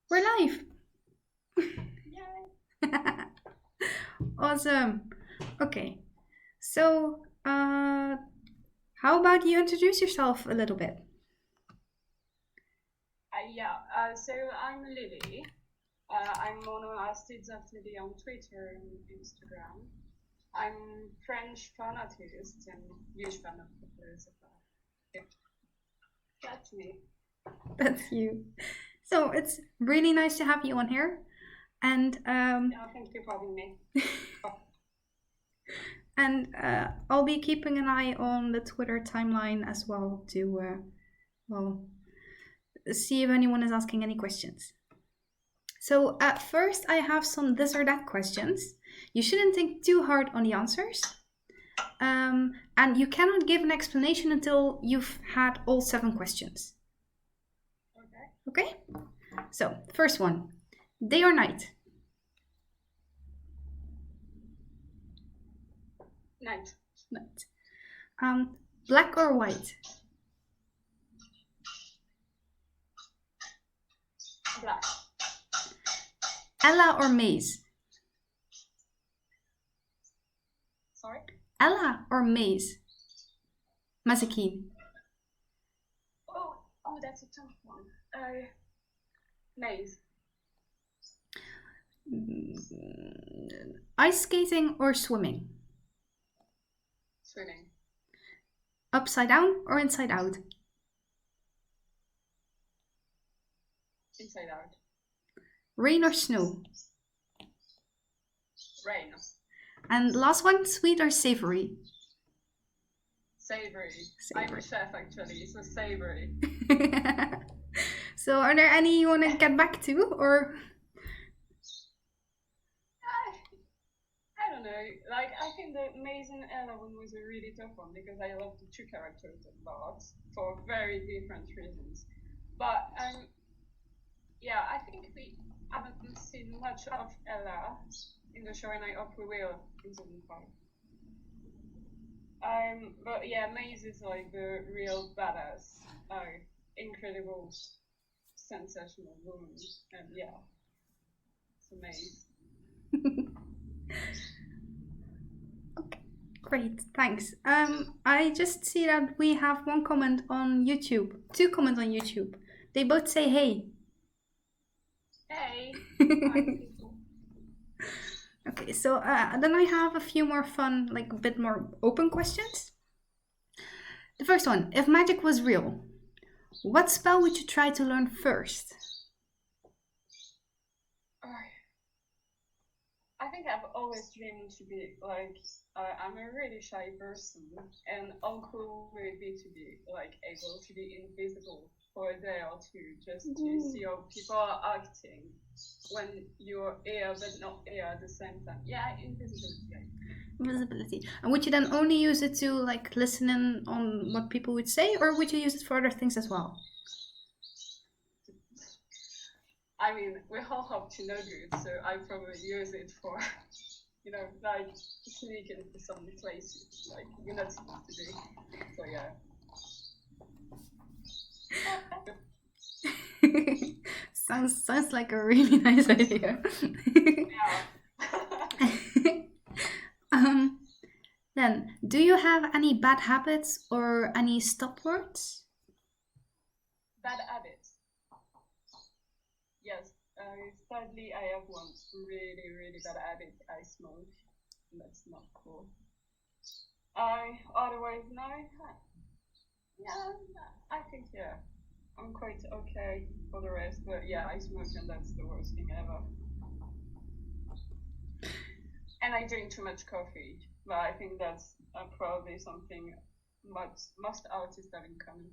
We're live. Yay. Awesome. Okay. So, how about you introduce yourself a little bit? So I'm Lily. I'm known as Tidzat Lily on Twitter and Instagram. I'm French fanatist and huge fan of the philosopher. Yeah, that's me. That's you. So, it's really nice to have you on here. And Yeah, thank you for having me. I'll be keeping an eye on the Twitter timeline as well to well see if anyone is asking any questions. So at first, I have some this or that questions. You shouldn't think too hard on the answers. And you cannot give an explanation until you've had all 7 questions. Okay. Okay? So, first one, day or night? Night. Night. Black or white? Black. Ella or Maze? Sorry? Ella or Maze? Mazikeen. Oh, that's a tough one. Maze. Ice skating or swimming? Swimming. Upside down or inside out? Inside out. Rain or snow? Rain. And last one, sweet or savory? Savory. I'm Savory. a chef actually, so savory. So, are there any you want to get back to, or? I don't know. Like, I think the Amazing Ella one was a really tough one because I love the two characters a lot for very different reasons. But yeah, I think we haven't seen much of Ella in the show, and I hope we will in season 5. But yeah, Maze is like the real badass, incredible, sensational woman, and yeah, it's a Maze. Okay, great, thanks. I just see that we have one comment on YouTube, 2 comments on YouTube. They both say hey. Hey, hi people. Okay, so then I have a few more fun, like a bit more open questions. The first one, if magic was real, what spell would you try to learn first? I think I've always dreamed to be like I'm a really shy person, and how cool would it be to be like able to be invisible for a day or two, just to see how people are acting when you're here but not here at the same time. Yeah, invisibility. Invisibility. And would you then only use it to like listen in on what people would say, or would you use it for other things as well? I mean, we all hope to know good, so I probably use it for, like sneak into some places like you're not supposed to do. So yeah. Sounds like a really nice idea. Yeah. um, then, do you have any bad habits or any stop words? Bad habits. Yes. Sadly, I have one really, really bad habit. I smoke. And that's not cool. I otherwise no. Yeah, I think yeah. I'm quite okay for the rest, but yeah, I smoke and that's the worst thing ever. And I drink too much coffee, but I think that's probably something most artists have in common.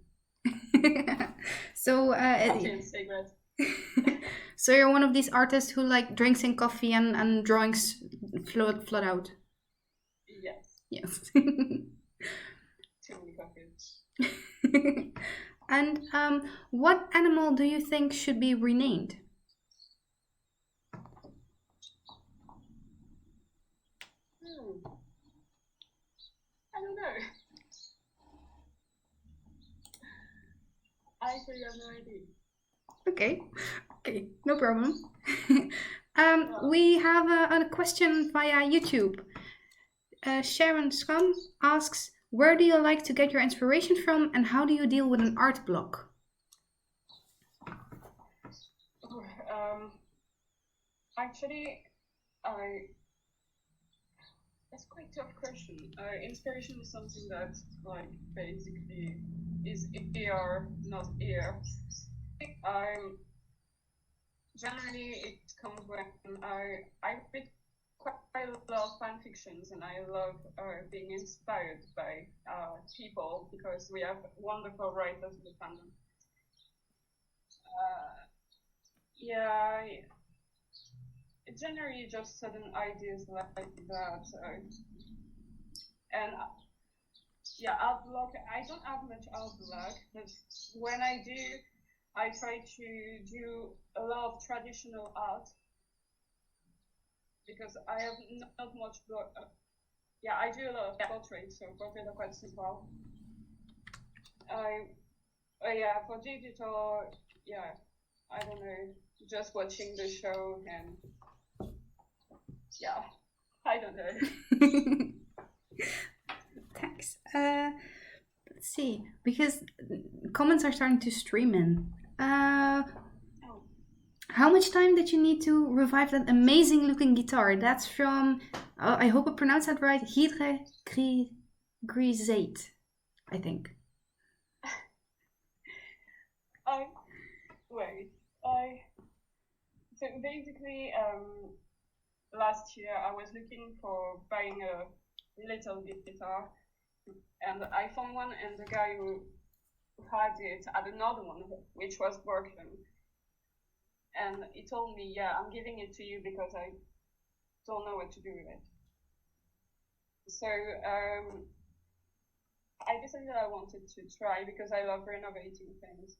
So, Coffee and cigarettes. so you're one of these artists who like drinks in coffee and drawings flood out. Yes. Yes. Too many coffees. And what animal do you think should be renamed? I don't know. I actually have no idea. Okay, okay, no problem. We have a question via YouTube. Sharon Scrum asks, where do you like to get your inspiration from and how do you deal with an art block? Actually, that's quite a tough question. Inspiration is something that, like, basically is here, not here. Generally, it comes when I read quite a lot of fan fictions, and I love being inspired by people because we have wonderful writers in the fandom. Yeah, generally just sudden ideas like that, and yeah, art block. I don't have much art block, but when I do, I try to do a lot of traditional art because I have not much block. Yeah, I do a lot of portraits, so portraits are quite simple. Yeah, for digital, yeah, I don't know, just watching the show and yeah, I don't know. Thanks. Let's see, because comments are starting to stream in. How much time did you need to revive that amazing looking guitar? That's from, I hope I pronounced that right, Hydre Grisate, I think. So basically, last year I was looking for buying a little guitar, and I found one, and the guy who had it had another one which was broken, and he told me, "Yeah, I'm giving it to you because I don't know what to do with it." So I decided I wanted to try because I love renovating things.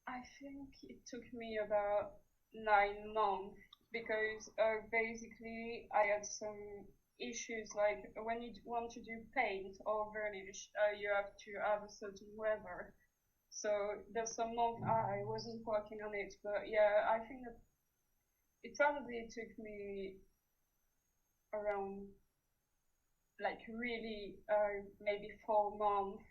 I think it took me about 9 months because basically I had some issues like when you want to do paint or varnish, you have to have a certain weather. So there's some month I wasn't working on it, but yeah, I think that it probably took me around like really maybe 4 months,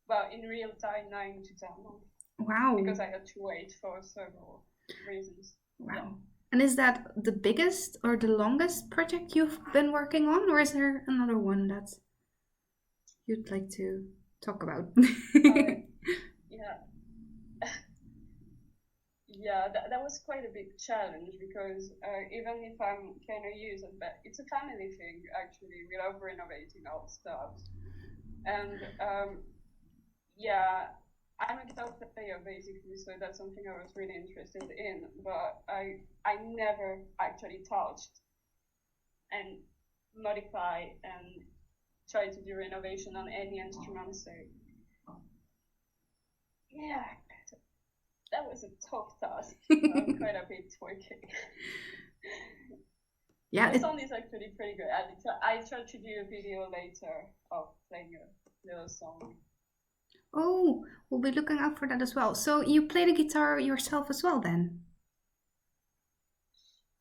but in real time 9 to 10 months. Wow. Because I had to wait for several reasons. Wow. Yeah. And is that the biggest or the longest project you've been working on, or is there another one that you'd like to talk about? Yeah. Yeah, that was quite a big challenge because even if I'm kind of used, but it's a family thing actually. We love renovating old stuff, and yeah, I'm a guitar player basically, so that's something I was really interested in. But I never actually touched and modify and try to do renovation on any instrument. So yeah, that was a tough task. I'm quite a bit working. Yeah, the song is actually pretty good. I tried to do a video later of playing a little song. Oh, we'll be looking out for that as well. So you play the guitar yourself as well then?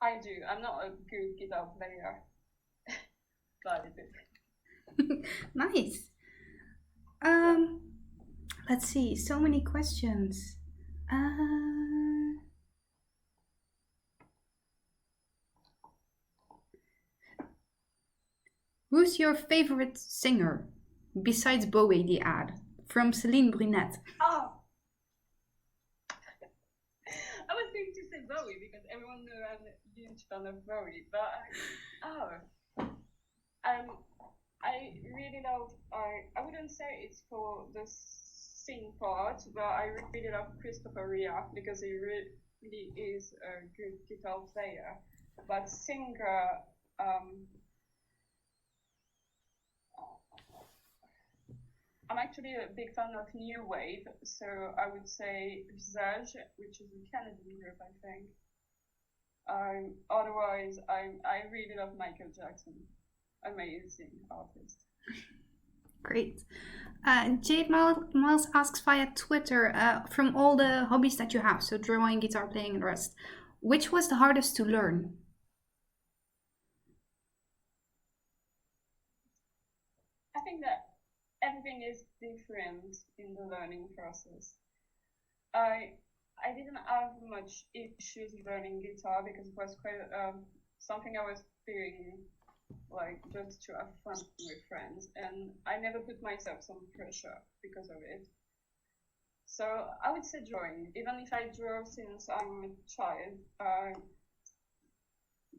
I do. I'm not a good guitar player, but I do. Nice. Let's see. So many questions. Who's your favorite singer besides Bowie? The ad from Celine Brunette. Oh, I was going to say Bowie because everyone knows I'm a huge fan of Bowie, but I really love. I wouldn't say it's for the sing part, but I really love Christopher Rea because he really is a good guitar player. But singer, I'm actually a big fan of new wave, so I would say Visage, which is a Canadian group, I think. Otherwise, I really love Michael Jackson. Amazing artist. Great. Jade Miles asks via Twitter, from all the hobbies that you have, so drawing, guitar playing, and the rest, which was the hardest to learn? I think that everything is different in the learning process. I didn't have much issues learning guitar because it was quite something I was doing like just to have fun with friends, and I never put myself some pressure because of it. So I would say drawing. Even if I draw since I'm a child,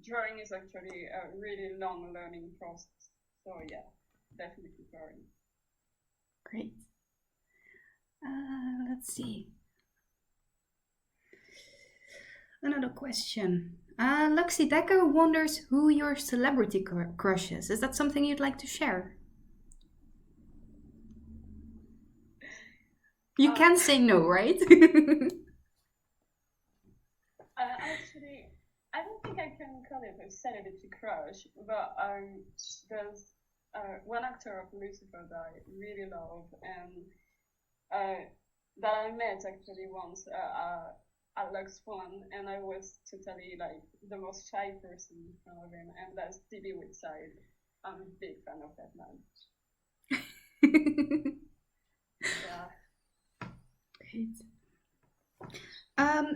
drawing is actually a really long learning process. So yeah, definitely drawing. Great. Let's see. Another question. Luxie Decker wonders who your celebrity crush is. Is that something you'd like to share? You can say no, right? Actually, I don't think I can call it a celebrity crush, but there's one actor of Lucifer that I really love, and that I met actually once at Lux One, and I was totally like the most shy person in front of him, and that's Stevie Woodside. I'm a big fan of that man. Yeah. Great.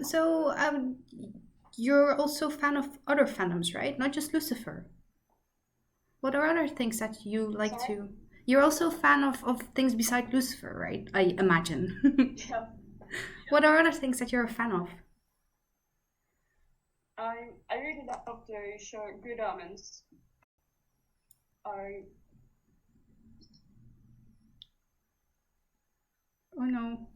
So you're also a fan of other fandoms, right? Not just Lucifer. What are other things that you like to? You're also a fan of things besides Lucifer, right? I imagine. Yeah. What are other things that you're a fan of? I really love the show Good Omens. Oh no.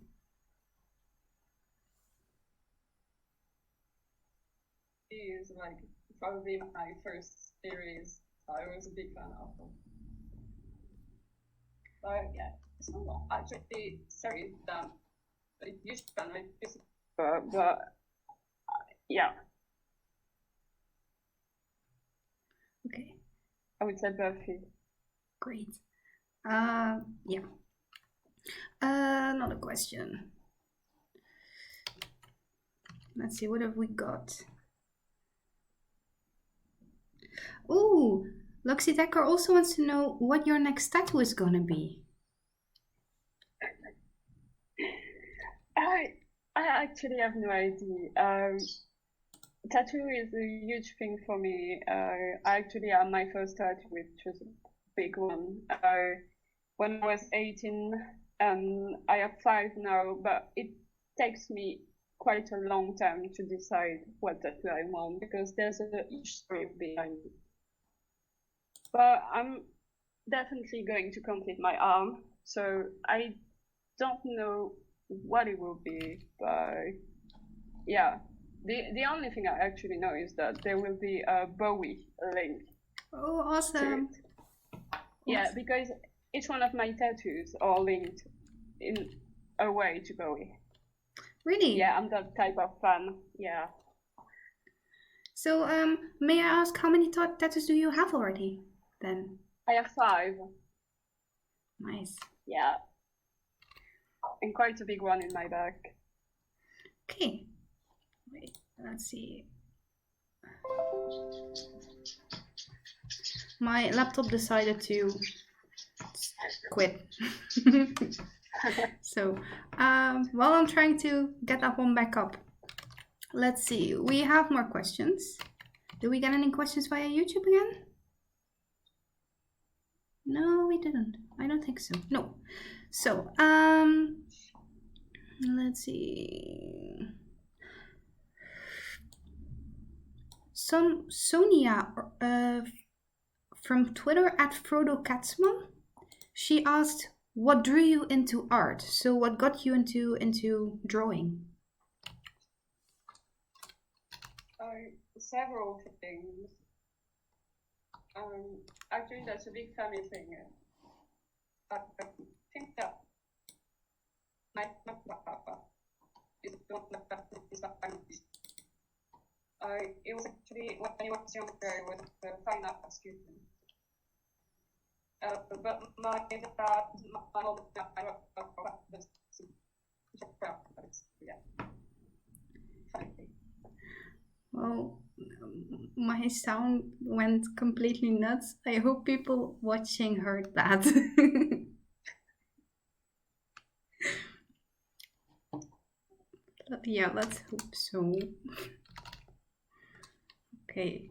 Is like probably my first series. I was a big fan of them. But yeah, it's not actually series that I used to fan like but yeah. Okay. I would say Buffy. Great. Yeah. Another question. Let's see, what have we got? Ooh, Luxie Decker also wants to know what your next tattoo is gonna be. I actually have no idea. Tattoo is a huge thing for me. I actually had my first tattoo, which was a big one. When I was 18, and I have 5 now, but it takes me quite a long time to decide what tattoo I want because there's a huge story behind it. But I'm definitely going to complete my arm, so I don't know what it will be, but yeah. The only thing I actually know is that there will be a Bowie link. Oh, awesome. Yeah, because each one of my tattoos are linked in a way to Bowie. Really? Yeah, I'm that type of fan. Yeah. So, may I ask how many tattoos do you have already then? I have 5. Nice. Yeah. And quite a big one in my back. Okay. Wait, let's see. My laptop decided to quit. So, while I'm trying to get that one back up, let's see. We have more questions. Did we get any questions via YouTube again? No, we didn't. I don't think so. No. So, let's see. Sonia from Twitter at Frodo Katzman, she asked, "What drew you into art? So, what got you into drawing?" Several things. Actually, that's a big family thing. I think that my papa is not that it was actually when I was younger, I was a fine art student. but my dad, my mom, yeah. Well, my sound went completely nuts. I hope people watching heard that. But yeah, let's hope so. Okay.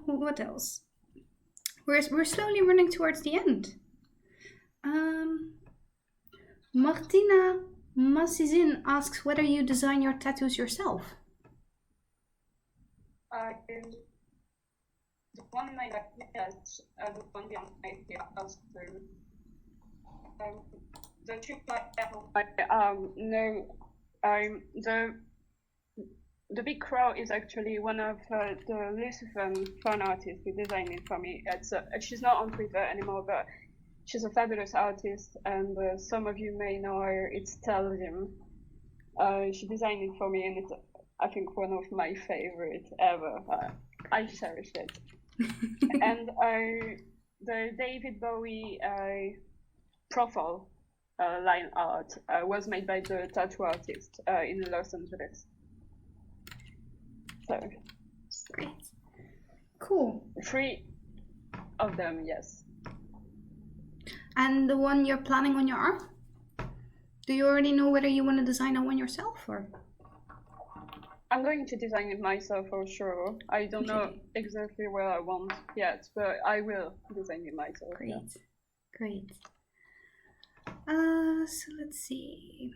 What else? We're slowly running towards the end. Martina Massizin asks whether you design your tattoos yourself. The one I like, yes, the one behind my house, the trick no, the big crow is actually one of the Lucifer fan artists who designed it for me. She's not on Twitter anymore, but she's a fabulous artist, and some of you may know her. It's Telvim. She designed it for me, and it's, I think, one of my favorites ever. I cherish it. And the David Bowie profile line art was made by the tattoo artist in Los Angeles. So Great. Cool. 3 of them, yes. And the one you're planning on your arm? Do you already know whether you want to design that one yourself or? I'm going to design it myself for sure. I don't know exactly where I want yet, but I will design it myself. Great. Yeah. Great. So let's see.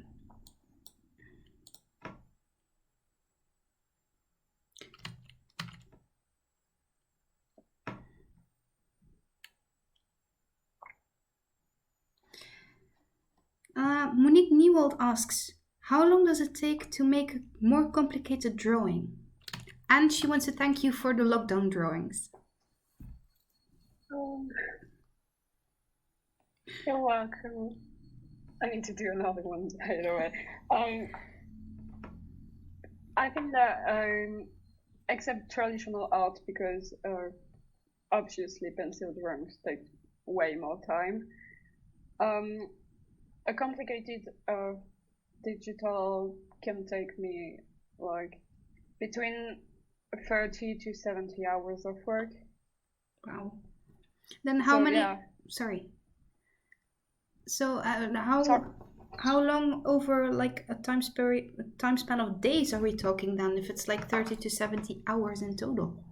Monique Niewald asks, how long does it take to make a more complicated drawing? And she wants to thank you for the lockdown drawings. You're welcome. I need to do another one, by the way. I think that, except traditional art, because obviously pencil drawings take way more time, a complicated digital can take me like between 30 to 70 hours of work. Wow. Then how many? Yeah. Sorry. So how long over like a time span of days are we talking then? If it's like 30 to 70 hours in total.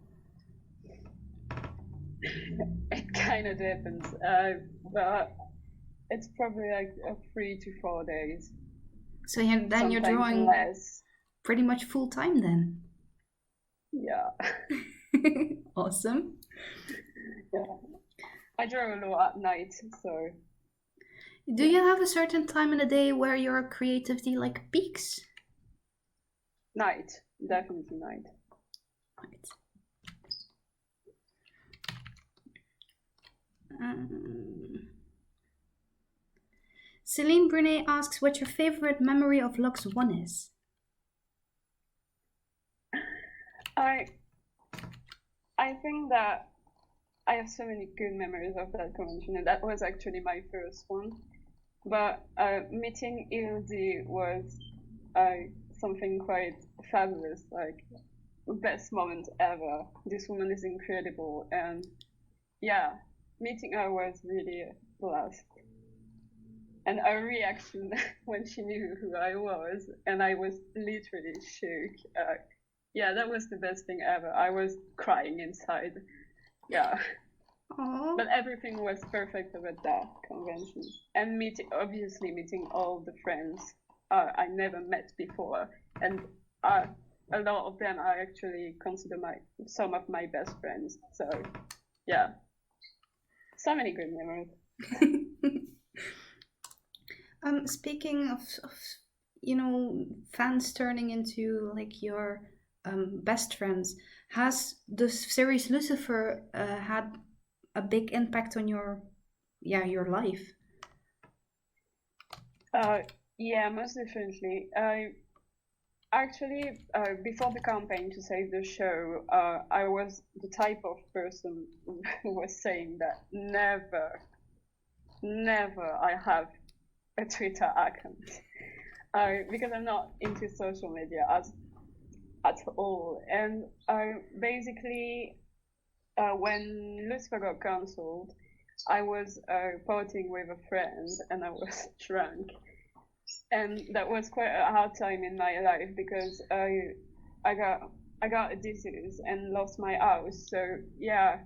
It kind of depends, but it's probably like 3 to 4 days. So then you're drawing less. Pretty much full time then. Yeah. Awesome. Yeah. I draw a lot at night, so. Do you have a certain time in the day where your creativity like peaks? Night, definitely night. Right. Celine Brunet asks what your favorite memory of Lux 1 is. I think that I have so many good memories of that convention, and that was actually my first one. But meeting Ildi was something quite fabulous, like best moment ever. This woman is incredible, and yeah, meeting her was really a blast. And her reaction when she knew who I was, and I was literally shook. Yeah, that was the best thing ever. I was crying inside. Yeah. Aww. But everything was perfect about that convention. And obviously meeting all the friends I never met before. And a lot of them I actually consider some of my best friends. So, yeah. So many good memories. Speaking of fans turning into like your best friends, has the series Lucifer had a big impact on your life? Yeah, most definitely. actually, before the campaign to save the show, I was the type of person who was saying that never, never I have a Twitter account. Because I'm not into social media at all. And basically, when Lucifer got cancelled, I was partying with a friend and I was drunk. And that was quite a hard time in my life because I got a disease and lost my house. So yeah,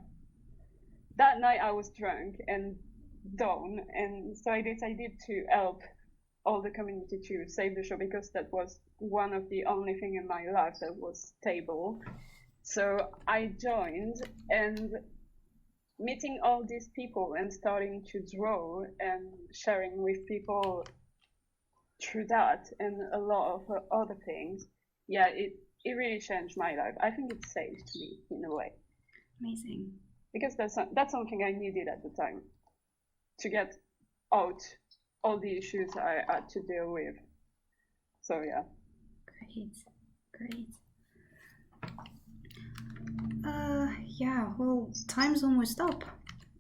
that night I was drunk and down, and so I decided to help all the community to save the show because that was one of the only thing in my life that was stable. So I joined, and meeting all these people and starting to draw and sharing with people through that and a lot of other things, yeah, it really changed my life. I think it saved me in a way Amazing. because that's something I needed at the time to get out all the issues I had to deal with. So yeah. Great. Yeah, well, time's almost up.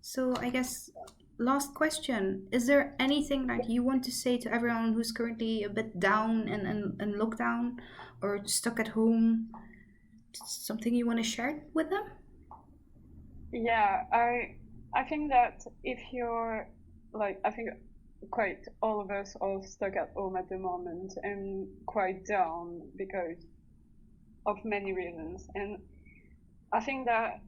So I guess last question. Is there anything that you want to say to everyone who's currently a bit down and lockdown or stuck at home? Something you want to share with them? Yeah, I think that if you're like, I think quite all of us are stuck at home at the moment and quite down because of many reasons. And I think that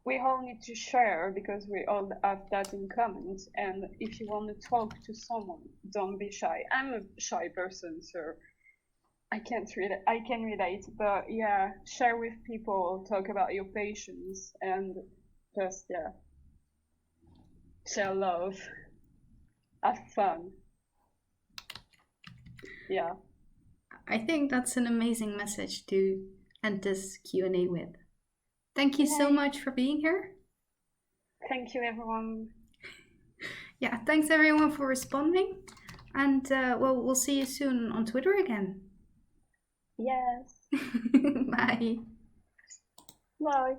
we all need to share because we all have that in common. And if you want to talk to someone, don't be shy. I'm a shy person, so I can relate, but yeah, share with people, talk about your patients, and just yeah, share love, have fun. Yeah. I think that's an amazing message to end this Q&A with. Thank you so much for being here. Thank you, everyone. Yeah, thanks everyone for responding. And well, we'll see you soon on Twitter again. Yes. Bye. Bye.